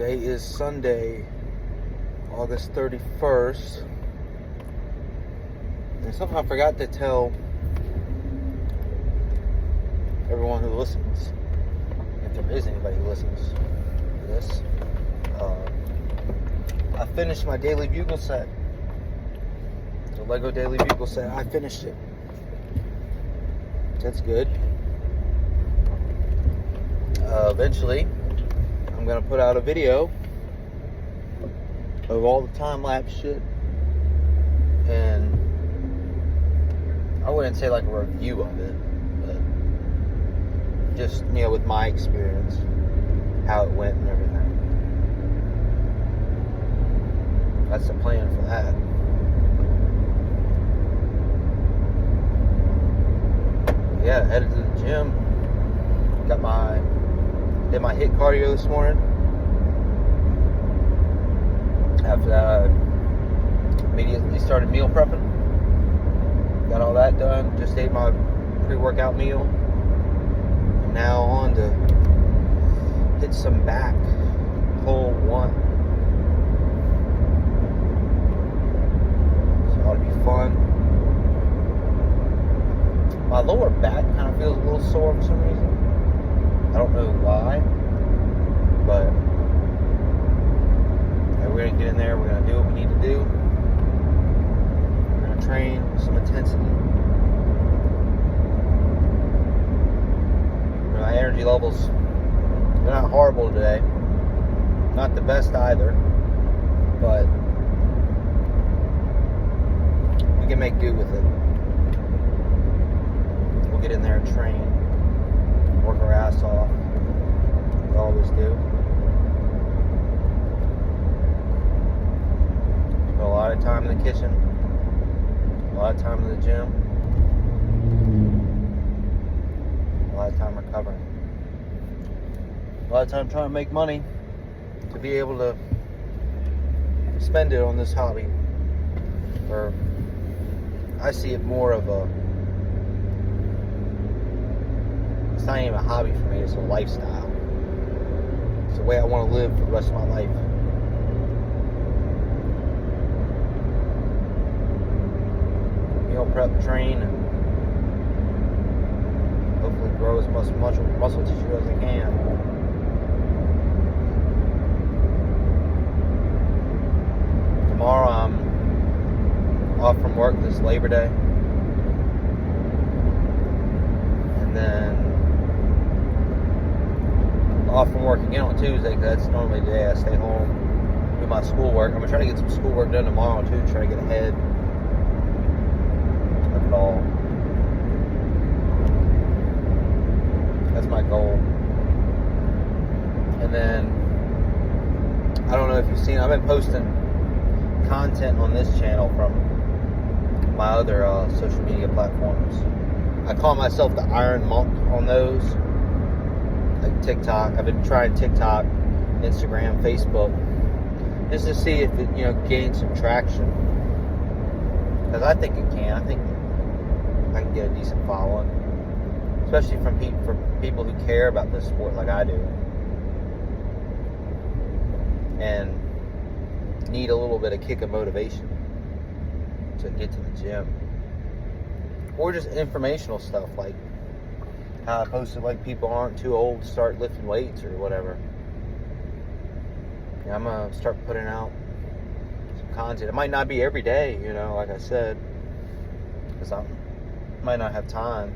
Today is Sunday, August 31st. And somehow I forgot to tell everyone who listens, if there is anybody who listens to this, I finished my Daily Bugle set. The Lego Daily Bugle set. I finished it. That's good. Eventually, I'm going to put out a video of all the time-lapse shit. And I wouldn't say like a review of it, but just, with my experience, how it went and everything. That's the plan for that. Yeah, headed to the gym. Did my HIIT cardio this morning. After that, I immediately started meal prepping. Got all that done. Just ate my pre-workout meal. And now on to hit some back. Pull one. So it ought to be fun. My lower back kind of feels a little sore for some reason. I don't know why, but we're going to get in there. We're going to do what we need to do. We're going to train with some intensity. My energy levels, they're not horrible today. Not the best either, but we can make do with it. We'll get in there and train. Work our ass off. We always do. Spend a lot of time in the kitchen. A lot of time in the gym. A lot of time recovering. A lot of time trying to make money to be able to spend it on this hobby. Or I see it more of a, it's not even a hobby for me, it's a lifestyle. It's the way I want to live for the rest of my life. Meal prep, train, and hopefully grow as much muscle tissue as I can. Tomorrow I'm off from work this Labor Day. And then off from work again on Tuesday, because that's normally the day I stay home, do my schoolwork. I'm going to try to get some schoolwork done tomorrow too, try to get ahead of it all. That's my goal. And then, I don't know if you've seen, I've been posting content on this channel from my other social media platforms. I call myself the Iron Monk on those. Like TikTok. I've been trying TikTok, Instagram, Facebook, just to see if it, gains some traction. Because I think it can. I think I can get a decent following. Especially from people who care about this sport like I do. And need a little bit of kick of motivation to get to the gym. Or just informational stuff like how I posted like people aren't too old to start lifting weights or whatever. Yeah, I'm going to start putting out some content. It might not be every day, like I said, because I might not have time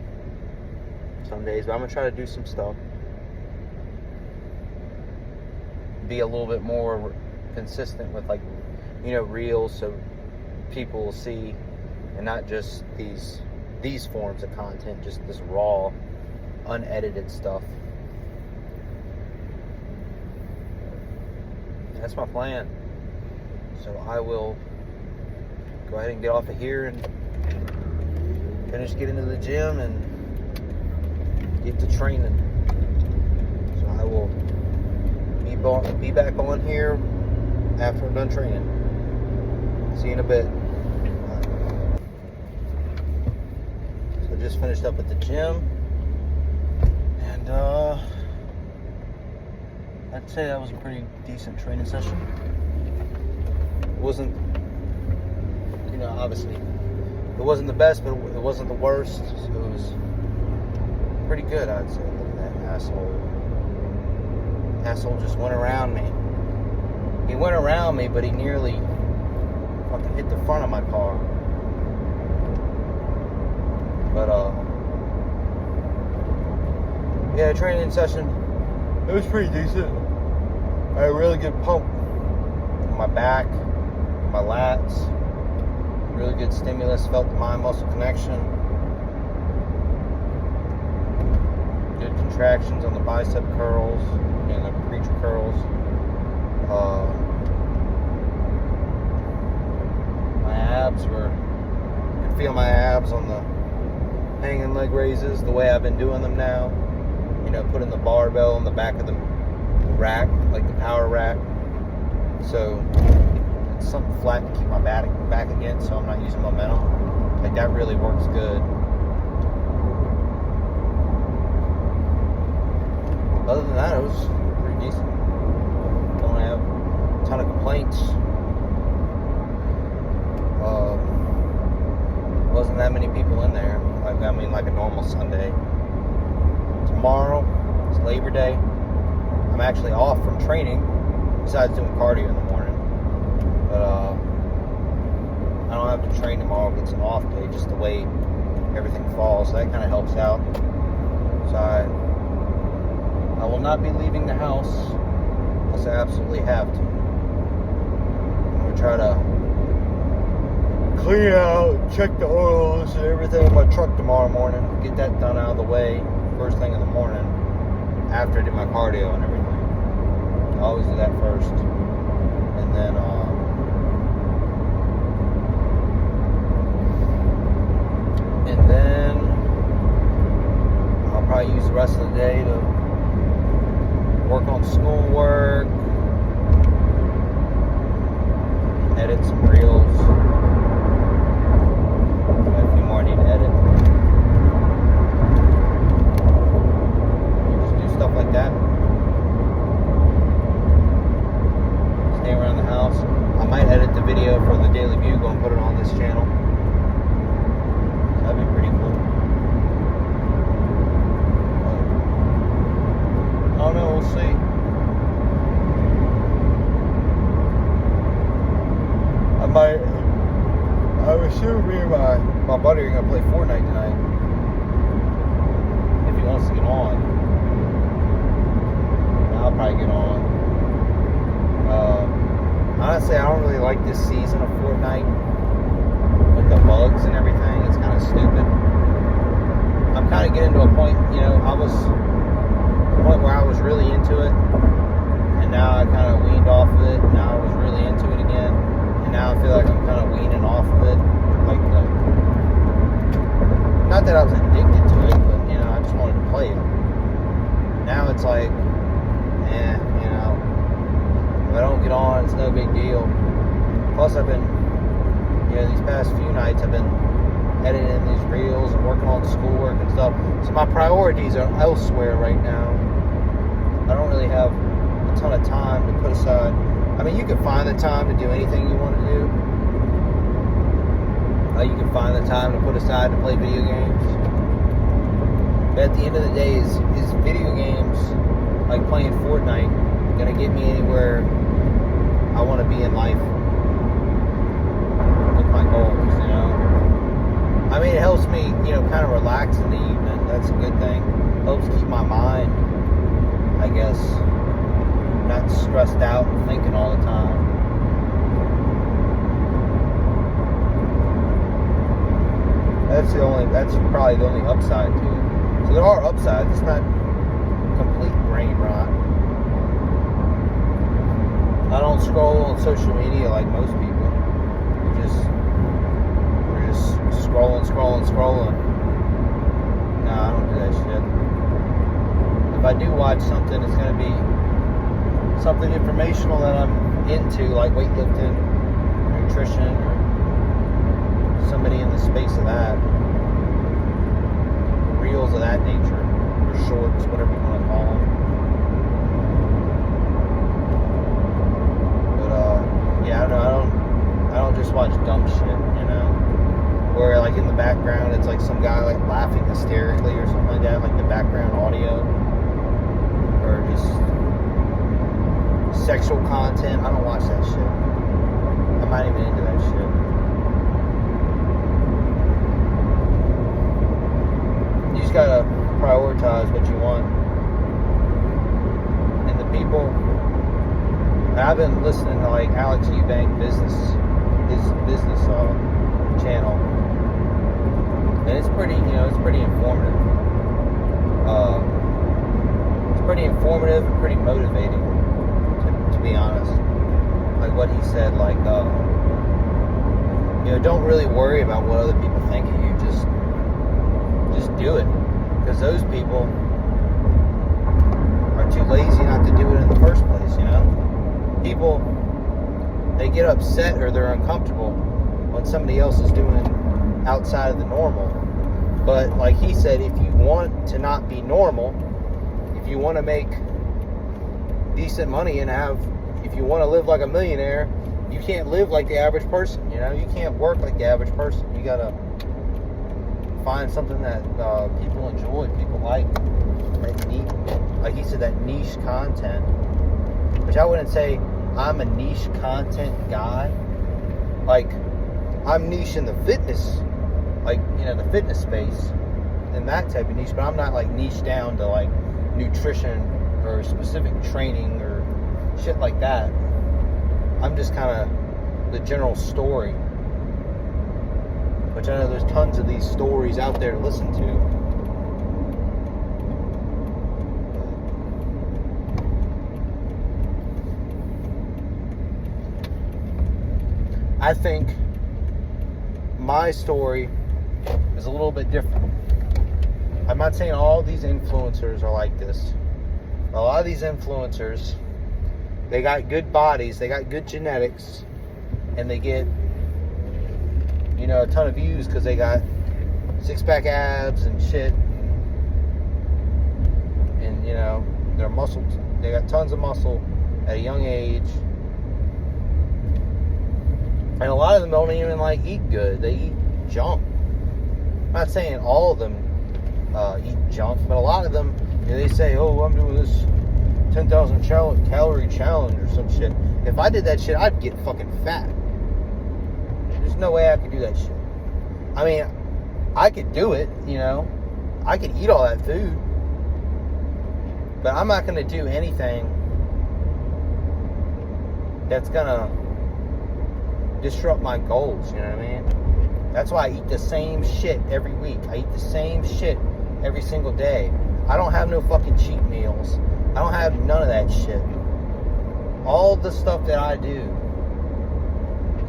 some days, but I'm going to try to do some stuff. Be a little bit more consistent with reels, so people will see, and not just these forms of content, just this raw, unedited stuff. That's my plan. So I will go ahead and get off of here and get into the gym and get to training. So I will be back on here after I'm done training. See you in a bit. So just finished up at the gym, and I'd say that was a pretty decent training session. It wasn't, obviously, it wasn't the best, but it wasn't the worst. So it was pretty good, I'd say. Look at that asshole. Asshole just went around me. He went around me, but he nearly fucking hit the front of my car. But, yeah, training session, it was pretty decent. I had a really good pump in my back, my lats. Really good stimulus, felt the mind muscle connection. Good contractions on the bicep curls and the preacher curls. My abs were, I could feel my abs on the hanging leg raises the way I've been doing them now. Putting the barbell in the back of the rack, like the power rack. So it's something flat to keep my back against, so I'm not using momentum. Like that really works good. Other than that, it was pretty decent. Don't have a ton of complaints. Wasn't that many people in there. Like a normal Sunday. Tomorrow is Labor Day. I'm actually off from training, besides doing cardio in the morning. But I don't have to train tomorrow if it's an off day, just the way everything falls. So that kind of helps out. So I will not be leaving the house unless I absolutely have to. I'm going to try to clean out, check the oils and everything in my truck tomorrow morning. Get that done out of the way first thing in the morning after I do my cardio and everything. I always do that first. And then I'll probably use the rest of the day to work on schoolwork, edit some reels. Got a few more I need to edit. Just do stuff like that. Stay around the house. I might edit the video for the Daily Bugle and put it on this channel. That'd be pretty cool. I don't know, we'll see. I'm assuming me and my buddy are gonna play Fortnite tonight. If he wants to get on. I'll probably get on. Honestly, I don't really like this season of Fortnite. With the bugs and everything, it's kind of stupid. I'm kind of getting to a point, I was the point where I was really into it, and now I kind of weaned off of it. Now I was really into it again, and now I feel like I'm kind of weaning off of it. Like, not that I was addicted to it, but I just wanted to play it. Now it's like, if I don't get on, it's no big deal. Plus, I've been, these past few nights, I've been editing these reels and working on schoolwork and stuff. So my priorities are elsewhere right now. I don't really have a ton of time to put aside. I mean, you can find the time to do anything you want to do. You can find the time to put aside to play video games. But at the end of the day, is video games, like playing Fortnite, going to get me anywhere I want to be in life with my goals, I mean, it helps me, kind of relax in the evening. That's a good thing. Helps keep my mind, I guess, not stressed out and thinking all the time. That's probably the only upside to it. So there are upsides. It's not complete brain rot. I don't scroll on social media like most people. We're just scrolling. No, I don't do that shit. If I do watch something, it's going to be something informational that I'm into, like weightlifting, or nutrition, or somebody in the space of that. Reels of that nature, or shorts, whatever you want to call them. hysterically or something like that, like the background audio, or just sexual content. I don't watch that shit. I'm not even into that shit. You just gotta prioritize what you want. And the people, I've been listening to like Alex Eubank his business channel, and it's pretty, it's pretty informative. It's pretty informative and pretty motivating, to be honest. Like what he said, like, don't really worry about what other people think of you. Just do it, because those people are too lazy not to do it in the first place. People, they get upset or they're uncomfortable when somebody else is doing outside of the normal. But like he said, if you want to not be normal, if you want to make decent money and if you want to live like a millionaire, you can't live like the average person. You can't work like the average person. You gotta find something that people enjoy, people like he said, that niche content. Which I wouldn't say I'm a niche content guy. Like, I'm niche in the fitness, the fitness space and that type of niche, but I'm not like niche down to like nutrition or specific training or shit like that. I'm just kind of the general story, which I know there's tons of these stories out there to listen to. I think my story is a little bit different. I'm not saying all these influencers are like this. A lot of these influencers, they got good bodies, they got good genetics, and they get, a ton of views because they got six-pack abs and shit. And they're muscled. They got tons of muscle at a young age. And a lot of them don't even eat good. They eat junk. I'm not saying all of them eat junk, but a lot of them, they say, "Oh, I'm doing this 10,000 calorie challenge or some shit." If I did that shit, I'd get fucking fat. There's no way I could do that shit. I mean, I could do it, I could eat all that food, but I'm not going to do anything that's going to disrupt my goals, you know what I mean? That's why I eat the same shit every week. I eat the same shit every single day. I don't have no fucking cheat meals. I don't have none of that shit. All the stuff that I do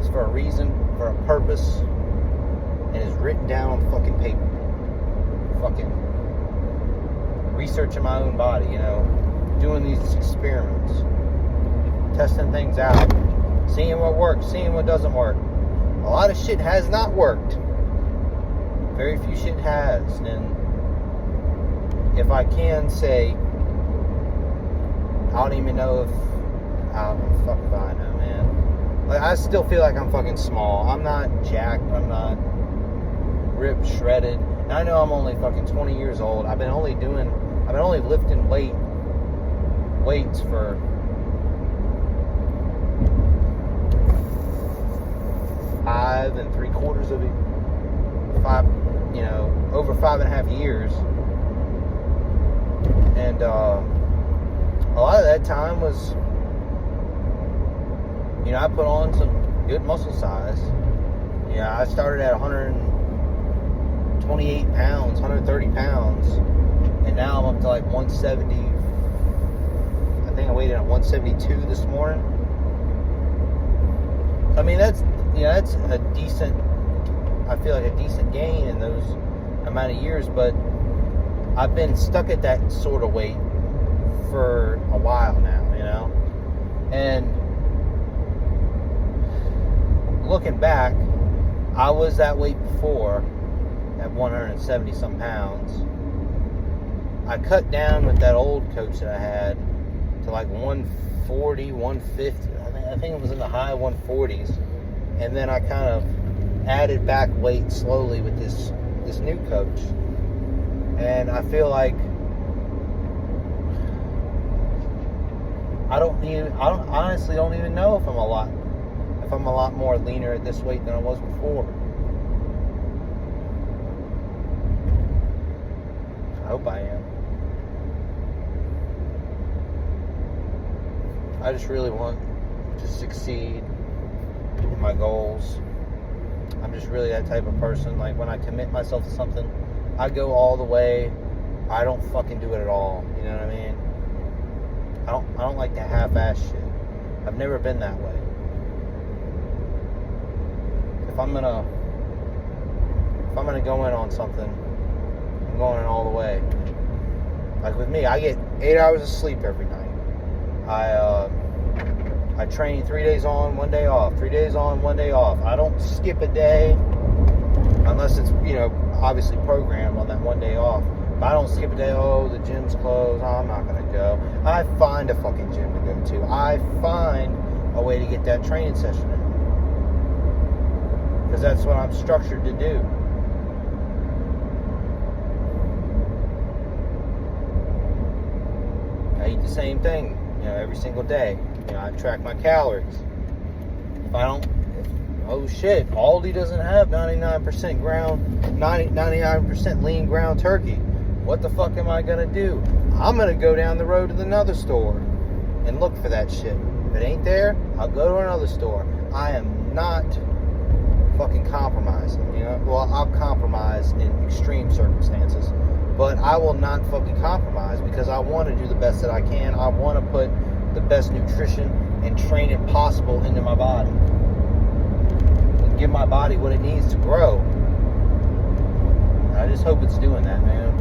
is for a reason, for a purpose, and is written down on fucking paper. Fucking researching my own body, doing these experiments, testing things out, seeing what works, seeing what doesn't work. A lot of shit has not worked. Very few shit has. And if I can say, I don't even know if, fuck if I know, man. I still feel like I'm fucking small. I'm not jacked. I'm not ripped, shredded. And I know I'm only fucking 20 years old. I've been only lifting weights for over 5.5 years. And a lot of that time was, I put on some good muscle size. I started at 128 pounds, 130 pounds, and now I'm up to 170. I think I weighed in at 172 this morning. I mean, that's a decent, I feel like a decent gain in those amount of years, but I've been stuck at that sort of weight for a while now, and looking back, I was that weight before at 170 some pounds. I cut down with that old coach that I had to 140, 150. I think it was in the high 140s. And then I kind of added back weight slowly with this new coach. And I feel like I honestly don't even know if I'm a lot more leaner at this weight than I was before. I hope I am. I just really want to succeed in my goals. I'm just really that type of person. Like, when I commit myself to something, I go all the way. I don't fucking do it at all. You know what I mean? I don't like to half-ass shit. I've never been that way. If I'm gonna go in on something, I'm going in all the way. Like with me, I get 8 hours of sleep every night. I train 3 days on, 1 day off. 3 days on, 1 day off. I don't skip a day unless it's, obviously programmed on that 1 day off. But I don't skip a day. Oh, the gym's closed. Oh, I'm not going to go. I find a fucking gym to go to. I find a way to get that training session in. Because that's what I'm structured to do. I eat the same thing, every single day. I track my calories. If I don't, oh shit, Aldi doesn't have 99% lean ground turkey. What the fuck am I gonna do? I'm gonna go down the road to another store and look for that shit. If it ain't there, I'll go to another store. I am not fucking compromising, Well, I'll compromise in extreme circumstances, but I will not fucking compromise because I want to do the best that I can. I want to put the best nutrition and training possible into my body. And give my body what it needs to grow. And I just hope it's doing that, man.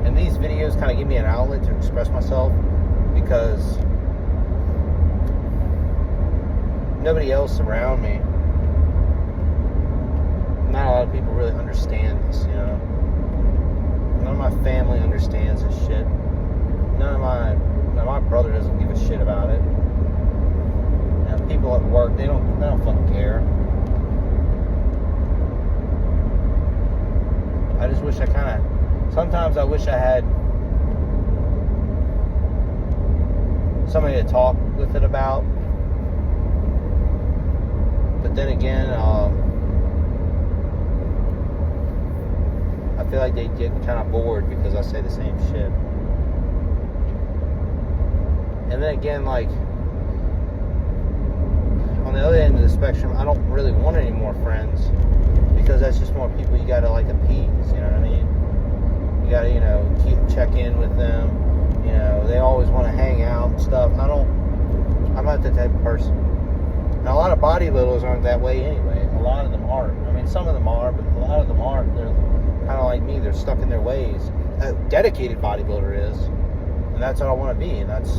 And these videos kind of give me an outlet to express myself because nobody else around me, not a lot of people really understand this, None of my family understands this shit. My brother doesn't give a shit about it. People at work, they don't fucking care. I just wish sometimes I wish I had somebody to talk with it about. But then again, I feel like they get kind of bored because I say the same shit. And then again, like, on the other end of the spectrum, I don't really want any more friends because that's just more people you gotta, like, appease, you know what I mean? You gotta, check in with them. They always want to hang out and stuff. I'm not that type of person. Now, a lot of bodybuilders aren't that way anyway. A lot of them aren't. I mean, some of them are, but a lot of them aren't. They're kind of like me. They're stuck in their ways. A dedicated bodybuilder is. And that's what I want to be. And that's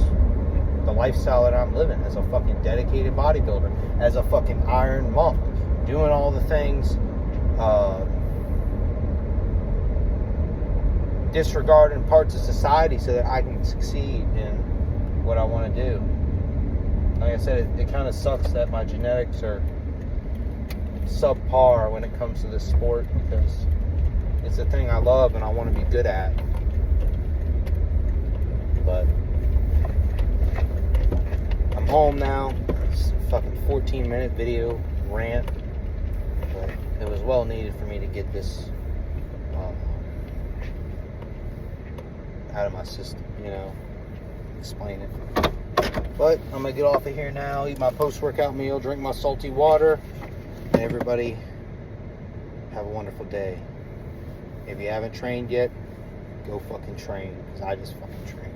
the lifestyle that I'm living as a fucking dedicated bodybuilder. As a fucking iron monk. Doing all the things. Disregarding parts of society so that I can succeed in what I want to do. Like I said, it kind of sucks that my genetics are subpar when it comes to this sport because it's a thing I love and I want to be good at. But I'm home now. It's a fucking 14-minute video rant. But it was well needed for me to get this out of my system, explain it. But I'm going to get off of here now, eat my post-workout meal, drink my salty water, and everybody have a wonderful day. If you haven't trained yet, go fucking train, because I just fucking trained.